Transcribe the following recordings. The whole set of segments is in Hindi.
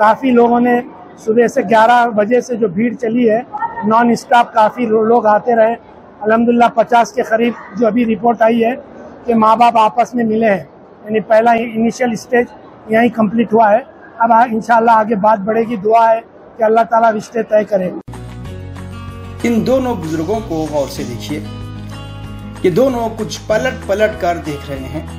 काफ़ी लोगों ने सुबह से 11 बजे से जो भीड़ चली है, नॉन स्टॉप काफ़ी लोग आते रहे। अल्हम्दुलिल्लाह 50 के करीब जो अभी रिपोर्ट आई है कि माँ बाप आपस में मिले हैं, यानी पहला इनिशियल स्टेज यहीं कंप्लीट हुआ है। अब इंशाल्लाह आगे बात बढ़ेगी। दुआ है कि अल्लाह ताला रिश्ते तय करे। इन दोनों बुजुर्गों को गौर से देखिए, ये दोनों कुछ पलट पलट कर देख रहे हैं।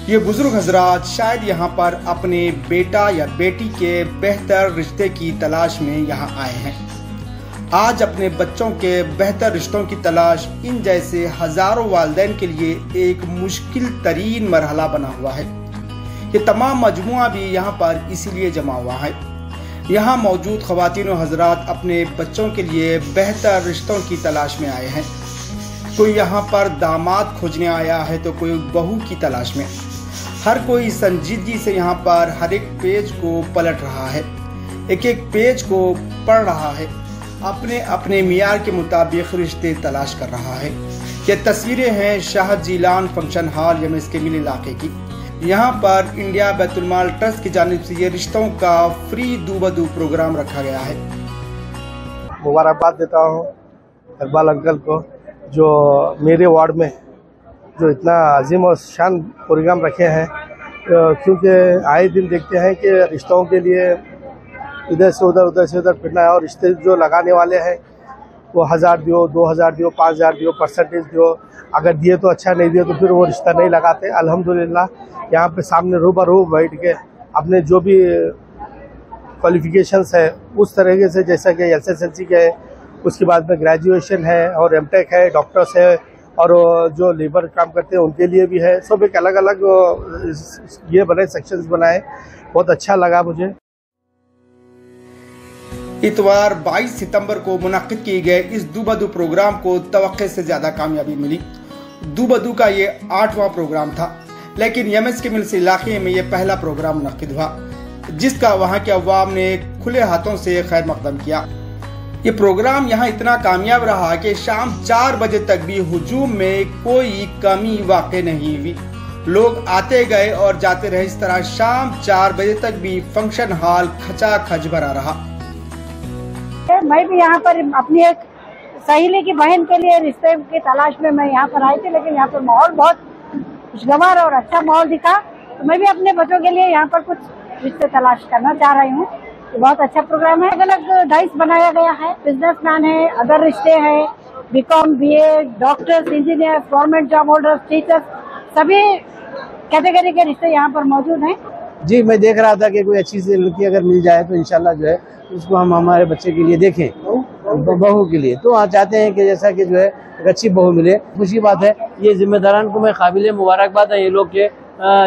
ये बुजुर्ग हजरात शायद यहाँ पर अपने बेटा या बेटी के बेहतर रिश्ते की तलाश में यहाँ आए हैं। आज अपने बच्चों के बेहतर रिश्तों की तलाश इन जैसे हजारों वालिदैन के लिए एक मुश्किल तरीन मरहला बना हुआ है। ये तमाम मजमुआ भी यहाँ पर इसीलिए जमा हुआ है। यहाँ मौजूद ख़वातीन और हजरात अपने बच्चों के लिए बेहतर रिश्तों की तलाश में आए हैं। कोई यहाँ पर दामाद खोजने आया है तो कोई बहू की तलाश में। हर कोई संजीदगी से यहाँ पर हर एक पेज को पलट रहा है, एक एक पेज को पढ़ रहा है, अपने अपने मियार के मुताबिक रिश्ते तलाश कर रहा है। ये तस्वीरें हैं शाह जीलान फंक्शन हॉल यमस के मिल इलाके की। यहाँ पर इंडिया बैतुल-माल ट्रस्ट की जानिब से ये रिश्तों का फ्री दूबदू प्रोग्राम रखा गया है। मुबारकबाद देता हूँ इकबाल अंकल को, जो मेरे वार्ड में जो इतना अजीम और शान प्रोग्राम रखे हैं, क्योंकि आए दिन देखते हैं कि रिश्तों के लिए इधर से उधर फिरना है, और रिश्ते जो लगाने वाले हैं वो 1000 दियो, 2000 दियो, 5000 दियो, परसेंटेज दियो, अगर दिए तो अच्छा, नहीं दिए तो फिर वो रिश्ता नहीं लगाते। अल्हम्दुलिल्लाह यहाँ पे सामने रूबरू बैठ के अपने जो भी क्वालिफिकेशंस है उस तरीके से, जैसा कि एसएसएलसी के, उसके बाद में ग्रेजुएशन है और एमटेक है, डॉक्टर्स है, और जो लेबर काम करते हैं उनके लिए भी है। सब एक अलग अलग ये बने सेक्शंस बनाए, बहुत अच्छा लगा मुझे। इतवार 22 सितंबर को मुनाकिद किए गए इस दूबदू प्रोग्राम को तवक्के से ज्यादा कामयाबी मिली। दूबदू का ये 8वां प्रोग्राम था, लेकिन यमस के मिल्स इलाके में ये पहला प्रोग्राम मुनाकिद हुआ, जिसका वहाँ के अवाम ने खुले हाथों से खैर मकदम किया। ये प्रोग्राम यहाँ इतना कामयाब रहा कि शाम 4 बजे तक भी हुजूम में कोई कमी वाक़ई नहीं हुई। लोग आते गए और जाते रहे। इस तरह शाम 4 बजे तक भी फंक्शन हॉल खचाखच भरा रहा। मैं भी यहाँ पर अपनी एक सहेली की बहन के लिए रिश्ते की तलाश में मैं यहाँ पर आई थी, लेकिन यहाँ पर माहौल बहुत खुशगवार और अच्छा माहौल दिखा, तो मैं भी अपने बच्चों के लिए यहाँ पर कुछ रिश्ते तलाश करना चाह रही हूँ। बहुत अच्छा प्रोग्राम है। अलग अलग डाइस बनाया गया है, बिजनेसमैन है, अदर रिश्ते है, BCom, BA, doctors, engineer, government job holders, teachers, सभी कैटेगरी के रिश्ते यहाँ पर मौजूद हैं। जी, मैं देख रहा था कि कोई अच्छी सी लड़की अगर मिल जाए तो इंशाल्लाह जो है उसको हम हमारे बच्चे के लिए देखें, बहू के लिए। तो हम चाहते हैं कि जैसा कि जो है एक अच्छी बहू मिले। खुशी बात है, ये जिम्मेदारान को मैं काबिल मुबारकबाद है ये लोग के,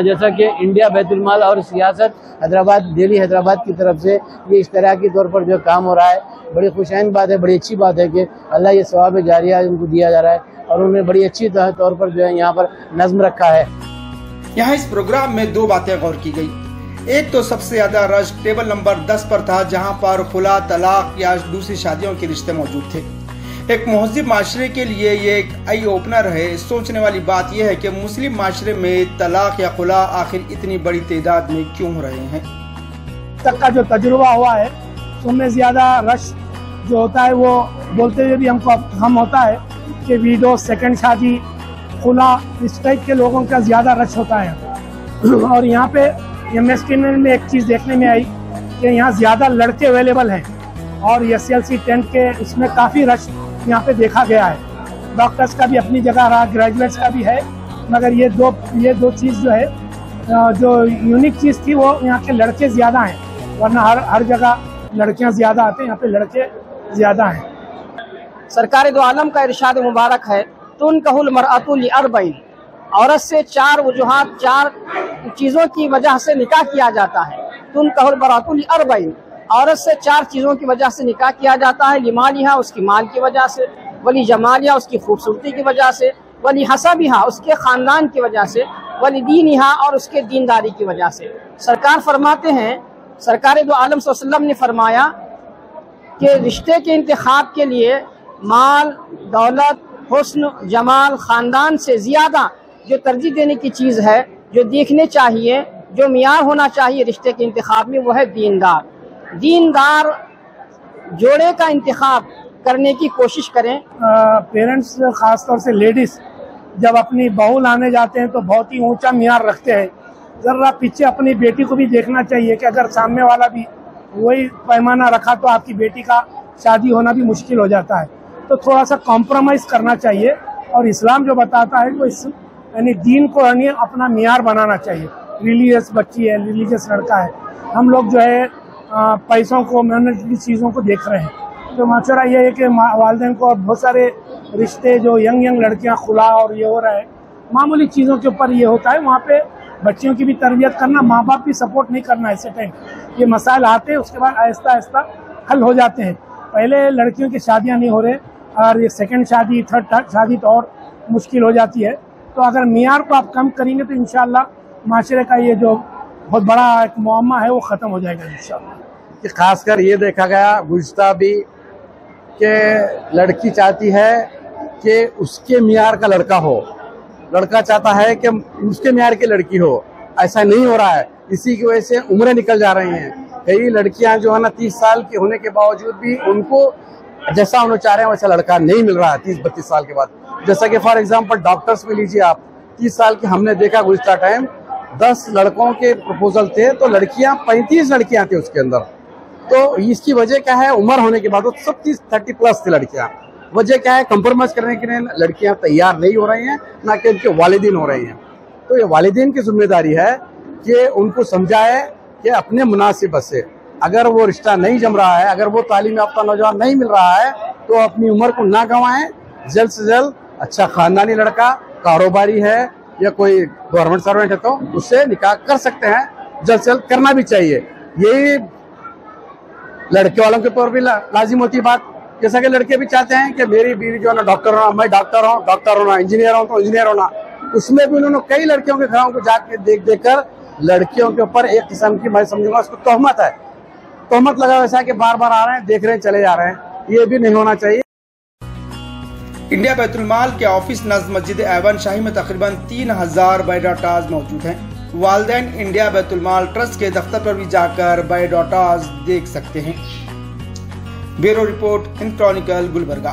जैसा कि इंडिया बैतुल-माल और सियासत हैदराबाद, दिल्ली हैदराबाद की तरफ से ये इस तरह के तौर पर जो काम हो रहा है, बड़ी खुशैन बात है, बड़ी अच्छी बात है कि अल्लाह ये सवाब जारिया उनको दिया जा रहा है, और उन्होंने बड़ी अच्छी तौर पर जो है यहाँ पर नज़्म रखा है। यहाँ इस प्रोग्राम में 2 बातें गौर की गई। एक तो सबसे ज्यादा रश टेबल नंबर 10 पर था, जहाँ पर खुला, तलाक या दूसरी शादियों के रिश्ते मौजूद थे। एक महज़िब माशरे के लिए ये एक आई ओपनर है। सोचने वाली बात यह है कि मुस्लिम माशरे में तलाक या खुला आखिर इतनी बड़ी तादाद में क्यों हो रहे हैं। तक का जो तजुर्बा हुआ है उसमें ज्यादा रश जो होता है, वो बोलते हुए भी हमको हम होता है कि वीडो, सेकंड शादी, खुला, इस टाइप के लोगों का ज्यादा रश होता है। और यहाँ पे एमएसटी में एक चीज़ देखने में आई कि यहाँ ज़्यादा लड़के अवेलेबल हैं, और एसएलसी 10 के इसमें काफ़ी रश यहाँ पे देखा गया है। डॉक्टर्स का भी अपनी जगह रहा, ग्रेजुएट्स का भी है, मगर ये दो चीज़ जो है, जो यूनिक चीज़ थी वो यहाँ के लड़के ज़्यादा हैं, वरना हर जगह लड़कियाँ ज़्यादा आते हैं, यहाँ पे लड़के ज़्यादा हैं। सरकार दो आलम का इरशाद मुबारक है, तुनकहुल मरअतु लिअरबईन, औरत से 4 वजूहात, 4 चीज़ों की वजह से निकाह किया जाता है। तुनकहुल मरअतु लिअरबईन, औरत से 4 चीज़ों की वजह से निकाह किया जाता है। लिमालिहा, उसकी माल की वजह से, वली जमालिहा, उसकी खूबसूरती की वजह से, वली हसबिहा, उसके ख़ानदान की वजह से, वली दीनिहा, और उसके दीनदारी की वजह से। सरकार फरमाते हैं, सरकार दो आलम सल्लल्लाहु अलैहि वसल्लम ने फरमाया कि रिश्ते के इंतखाब के लिए माल, दौलत, हुस्न, जमाल, ख़ानदान से ज़्यादा जो तरजीह देने की चीज़ है, जो देखने चाहिए, जो मियार होना चाहिए रिश्ते के इंतखाब में, वो है दीनदार। दीनदार जोड़े का इंतखाब करने की कोशिश करें। पेरेंट्स खासतौर से लेडीज जब अपनी बहू लाने जाते हैं तो बहुत ही ऊंचा मियार रखते हैं। जरा पीछे अपनी बेटी को भी देखना चाहिए कि अगर सामने वाला भी वही पैमाना रखा तो आपकी बेटी का शादी होना भी मुश्किल हो जाता है। तो थोड़ा सा कॉम्प्रोमाइज करना चाहिए और इस्लाम जो बताता है तो इस यानी दीन को अपना मियार बनाना चाहिए। रिलीजियस बच्ची है, रिलीजियस लड़का है, हम लोग जो है पैसों को मेहनत की चीज़ों को देख रहे हैं। तो माशरा ये है कि वालिदैन को बहुत सारे रिश्ते जो यंग लड़कियां खुला और ये हो रहा है, मामूली चीज़ों के ऊपर ये होता है। वहाँ पे बच्चियों की भी तरबियत करना, माँ बाप भी सपोर्ट नहीं करना। ऐसे टाइम ये मसाइल आते हैं, उसके बाद आहिस्ता आहिस्ता हल हो जाते हैं। पहले लड़कियों की शादियाँ नहीं हो रहे और ये सेकंड शादी, थर्ड शादी तो और मुश्किल हो जाती है। तो अगर मियार को आप कम करेंगे तो इंशाल्लाह माशरे का ये जो बहुत बड़ा एक मुअम्मा है वो ख़त्म हो जाएगा इंशाल्लाह। खासकर ये देखा गया गुज़िश्ता भी कि लड़की चाहती है कि उसके मियार का लड़का हो, लड़का चाहता है कि उसके मियार की लड़की हो। ऐसा नहीं हो रहा है, इसी की वजह से उम्रें निकल जा रही हैं। कई लड़कियां जो है ना 30 साल की होने के बावजूद भी उनको जैसा उन्हें चाह रहे हैं वैसा लड़का नहीं मिल रहा है 30-32 साल के बाद। जैसा कि फॉर एग्जांपल डॉक्टर्स में लीजिए आप, 30 साल की हमने देखा गुज़िश्ता टाइम 10 लड़कों के प्रपोजल थे तो लड़कियां 35 लड़कियां थी उसके अंदर। तो इसकी वजह क्या है, उम्र होने के बाद वो सब 30-30 प्लस थी लड़कियां। वजह क्या है, कंप्रोमाइज करने के लिए लड़कियां तैयार नहीं हो रही हैं, ना कि उनके वालिदैन हो रही हैं। तो ये वालिदैन की जिम्मेदारी है कि उनको समझाए कि अपने मुनासिब से अगर वो रिश्ता नहीं जम रहा है, अगर वो तालीम याफ्ता नौजवान नहीं मिल रहा है तो अपनी उम्र को ना गंवाएं। जल्द से जल्द अच्छा खानदानी लड़का, कारोबारी है या कोई गवर्नमेंट सर्वेंट है तो उससे निकाह कर सकते हैं, जल्द से जल्द करना भी चाहिए। यही लड़के वालों के ऊपर भी लाजिम होती बात। जैसा कि लड़के भी चाहते हैं कि मेरी बीवी जो है ना डॉक्टर होना, मैं डॉक्टर हूँ, डॉक्टर होना, इंजीनियर हूँ तो इंजीनियर होना। उसमें भी उन्होंने कई लड़कियों के घरों को जाके देख कर लड़कियों के ऊपर एक किस्म की, मैं समझूंगा उसको तोहमत है, तोहमत लगा वैसा कि बार बार आ रहे हैं, देख रहे हैं, चले जा रहे हैं। ये भी नहीं होना चाहिए। इंडिया बैतुल माल के ऑफिस नज़द मस्जिद ऐवान शाही में तकरीबन 3000 बायोडाटाज मौजूद हैं। वालिदैन इंडिया बैतुल माल ट्रस्ट के दफ्तर पर भी जाकर बायोडाटाज देख सकते हैं। Bureau report, Hind Chronicle, Gulbarga.